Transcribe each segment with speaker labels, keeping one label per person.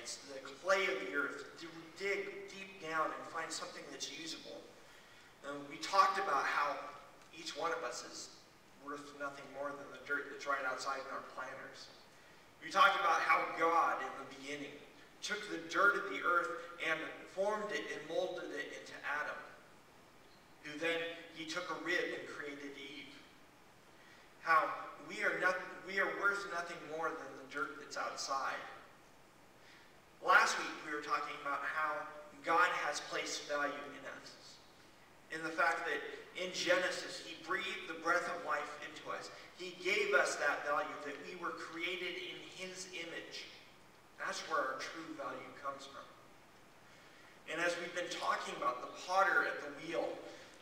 Speaker 1: it's the clay of the earth, to dig deep down and find something that's usable. We talked about how each one of us is worth nothing more than the dirt that's right outside in our planters. We talked about how God, in the beginning, took the dirt of the earth and formed it and molded it into Adam, who then he took a rib and created Eve. How we are worth nothing more than the dirt that's outside. Last week we were talking about how God has placed value in us. In the fact that in Genesis he breathed the breath of life into us. He gave us that value, that we were created in his image. That's where our true value comes from. And as we've been talking about the potter at the wheel,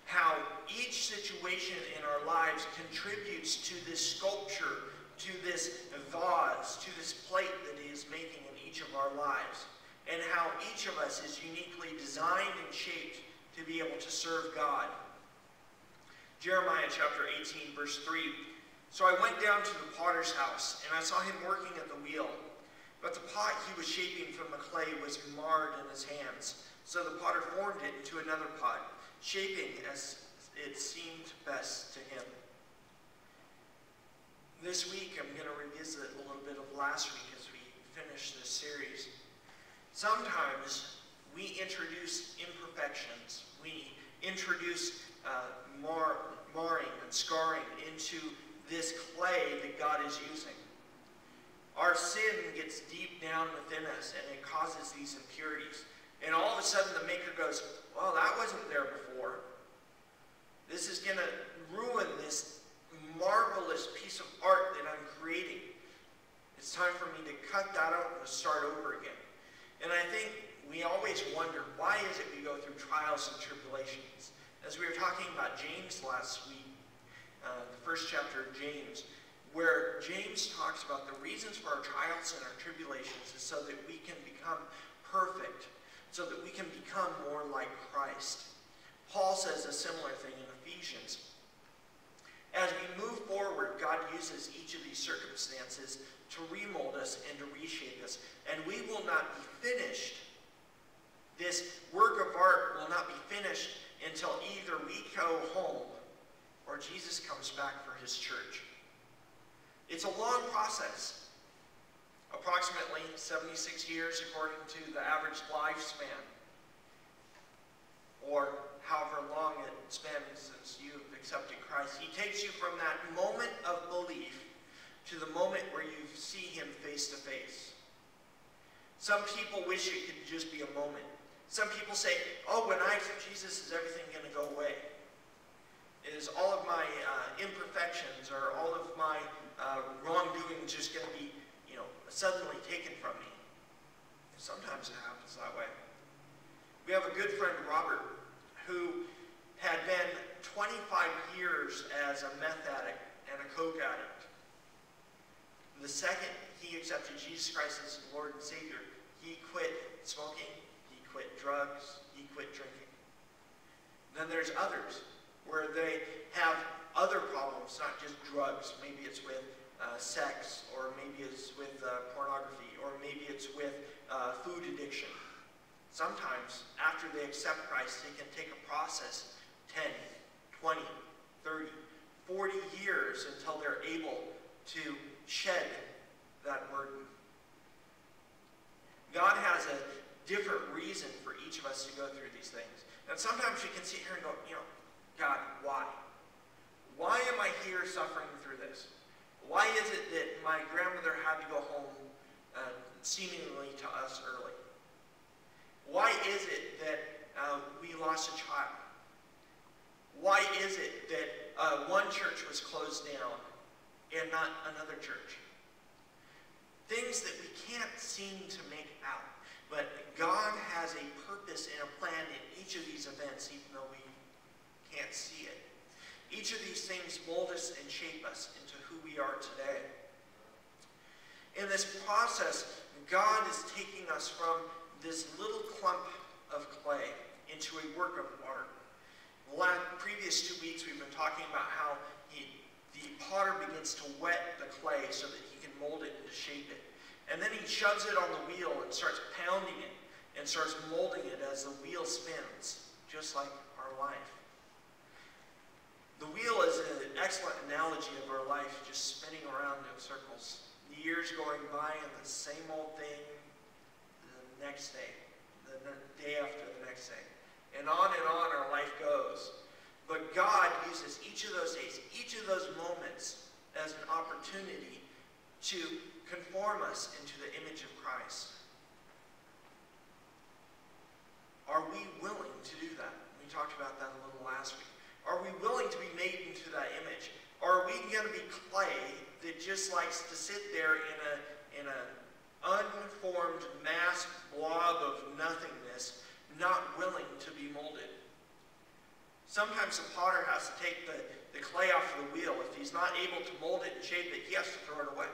Speaker 1: how each situation in our lives contributes to this sculpture, to this vase, to this plate that he is making in each of our lives, and how each of us is uniquely designed and shaped to be able to serve God. Jeremiah chapter 18, verse 3. So I went down to the potter's house, and I saw him working at the wheel. But the pot he was shaping from the clay was marred in his hands. So the potter formed it into another pot, shaping as it seemed best to him. This week I'm going to revisit a little bit of last week as we finish this series. Sometimes we introduce imperfections. We introduce marring and scarring into this clay that God is using. Our sin gets deep down within us and it causes these impurities. And all of a sudden the maker goes, well, that wasn't there before. This is going to ruin this marvelous piece of art that I'm creating. It's time for me to cut that out and to start over again. And I think we always wonder, why is it we go through trials and tribulations? As we were talking about James last week, the first chapter of James, where James talks about the reasons for our trials and our tribulations is so that we can become perfect, so that we can become more like Christ. Paul says a similar thing in Ephesians. As we move forward, God uses each of these circumstances to remold us and to reshape us. And we will not be finished. This work of art will not be finished until either we go home or Jesus comes back for his church. It's a long process. Approximately 76 years according to the average lifespan. Or however long it's been since you've accepted Christ. He takes you from that moment of belief to the moment where you see him face to face. Some people wish it could just be a moment. Some people say, oh, when I accept Jesus, is everything going to go away? Is all of my imperfections or all of my wrongdoing just going to be, suddenly taken from me? Sometimes it happens that way. We have a good friend, Robert, who had been 25 years as a meth addict and a coke addict. The second he accepted Jesus Christ as Lord and Savior, he quit smoking, he quit drugs, he quit drinking. Then there's others where they have other problems, not just drugs. Maybe it's with sex, or maybe it's with pornography, or maybe it's with food addiction. Sometimes, after they accept Christ, they can take a process 10, 20, 30, 40 years until they're able to shed that burden. God has a different reason for each of us to go through these things. And sometimes you can sit here and go, God, why? Why am I here suffering through this? Why is it that my grandmother had to go home seemingly to us early? Why is it that we lost a child? Why is it that one church was closed down and not another church? Things that we can't seem to make out. But God has a purpose and a plan in each of these events, even though we can't see it. Each of these things mold us and shape us into who we are today. In this process, God is taking us from this little clump of clay into a work of art. The previous 2 weeks we've been talking about how the potter begins to wet the clay so that he can mold it and to shape it. And then he shoves it on the wheel and starts pounding it and starts molding it as the wheel spins, just like our life. The wheel is an excellent analogy of our life, just spinning around in circles. The years going by and the same old thing the next day, the day after the next day. And on our life goes. But God uses each of those days, each of those moments as an opportunity to conform us into the image of Christ. Are we willing to do that? We talked about that a little last week. Are we willing to be made into that image? Or are we going to be clay that just likes to sit there in an unformed mass blob of nothingness, not willing to be molded? Sometimes the potter has to take the clay off of the wheel. If he's not able to mold it and shape it, he has to throw it away.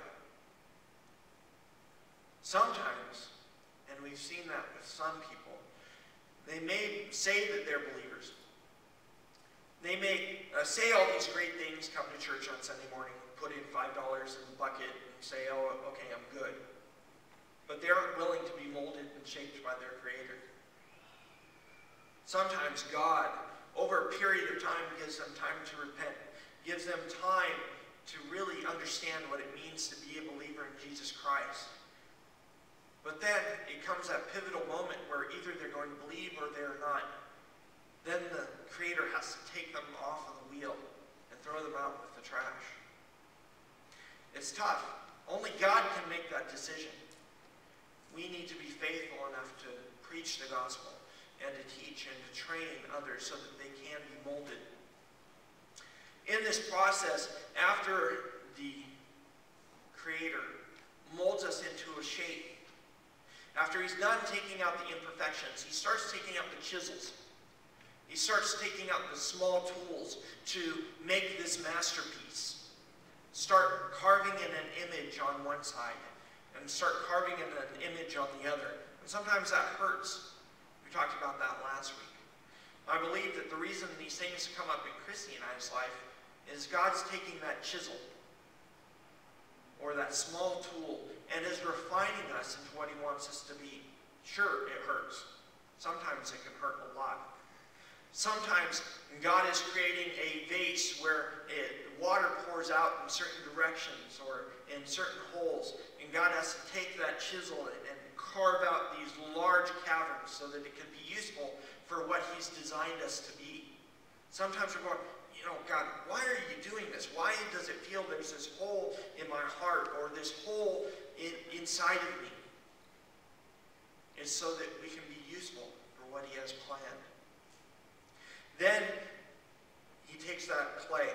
Speaker 1: Sometimes, and we've seen that with some people, they may say that they're believers. They may say all these great things, come to church on Sunday morning, put in $5 in the bucket, and say, oh, okay, I'm good. But they aren't willing to be molded and shaped by their Creator. Sometimes God, over a period of time, gives them time to repent, gives them time to really understand what it means to be a believer in Jesus Christ. But then it comes that pivotal moment where either they're going to believe or they're not. Then the Creator has to take them off of the wheel and throw them out with the trash. It's tough. Only God can make that decision. We need to be faithful enough to preach the gospel and to teach and to train others so that they can be molded. In this process, after the Creator molds us into a shape, after he's done taking out the imperfections, he starts taking out the chisels. He starts taking out the small tools to make this masterpiece. Start carving in an image on one side and start carving in an image on the other. And sometimes that hurts. We talked about that last week. I believe that the reason these things come up in Christy and I's life is God's taking that chisel or that small tool and is refining us into what he wants us to be. Sure, it hurts. Sometimes it can hurt a lot. Sometimes God is creating a vase where water pours out in certain directions or in certain holes. And God has to take that chisel and carve out these large caverns so that it can be useful for what he's designed us to be. Sometimes we're going, God, why are you doing this? Why does it feel there's this hole in my heart or this hole inside of me? It's so that we can be useful for what he has planned. Then he takes that clay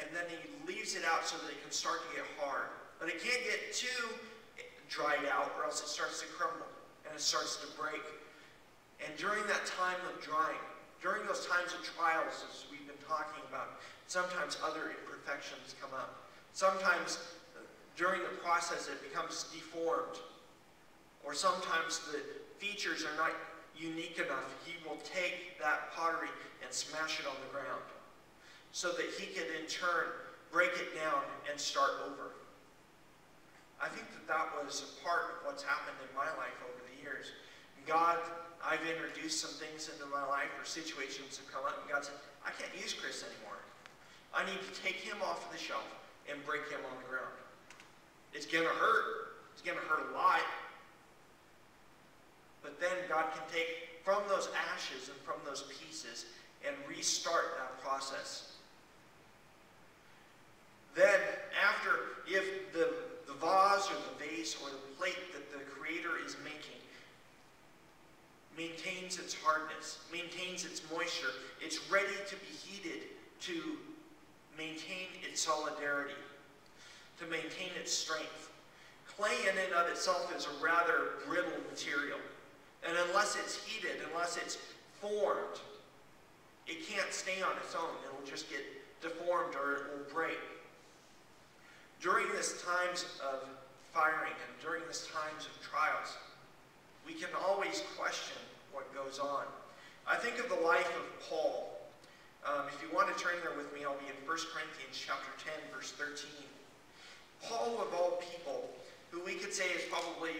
Speaker 1: and then he leaves it out so that it can start to get hard. But it can't get too dried out or else it starts to crumble and it starts to break. And during that time of drying, during those times of trials, as we've been talking about, sometimes other imperfections come up. Sometimes during the process it becomes deformed. Or sometimes the features are not unique enough. He will take that pottery and smash it on the ground so that he can in turn break it down and start over. I think that was a part of what's happened in my life over the years. God, I've introduced some things into my life or situations have come up and God said, I can't use Chris anymore. I need to take him off the shelf and break him on the ground. It's going to hurt. It's going to hurt a lot. But then God can take from those ashes and from those pieces and restart that process. Then after, if the vase or the vase or the plate that the Creator is making maintains its hardness, maintains its moisture, it's ready to be heated to maintain its solidarity, to maintain its strength. Clay in and of itself is a rather brittle material. And unless it's heated, unless it's formed, it can't stay on its own. It'll just get deformed or it will break. During this times of firing and during this times of trials, we can always question what goes on. I think of the life of Paul. If you want to turn there with me, I'll be in 1 Corinthians chapter 10, verse 13. Paul, of all people, who we could say is probably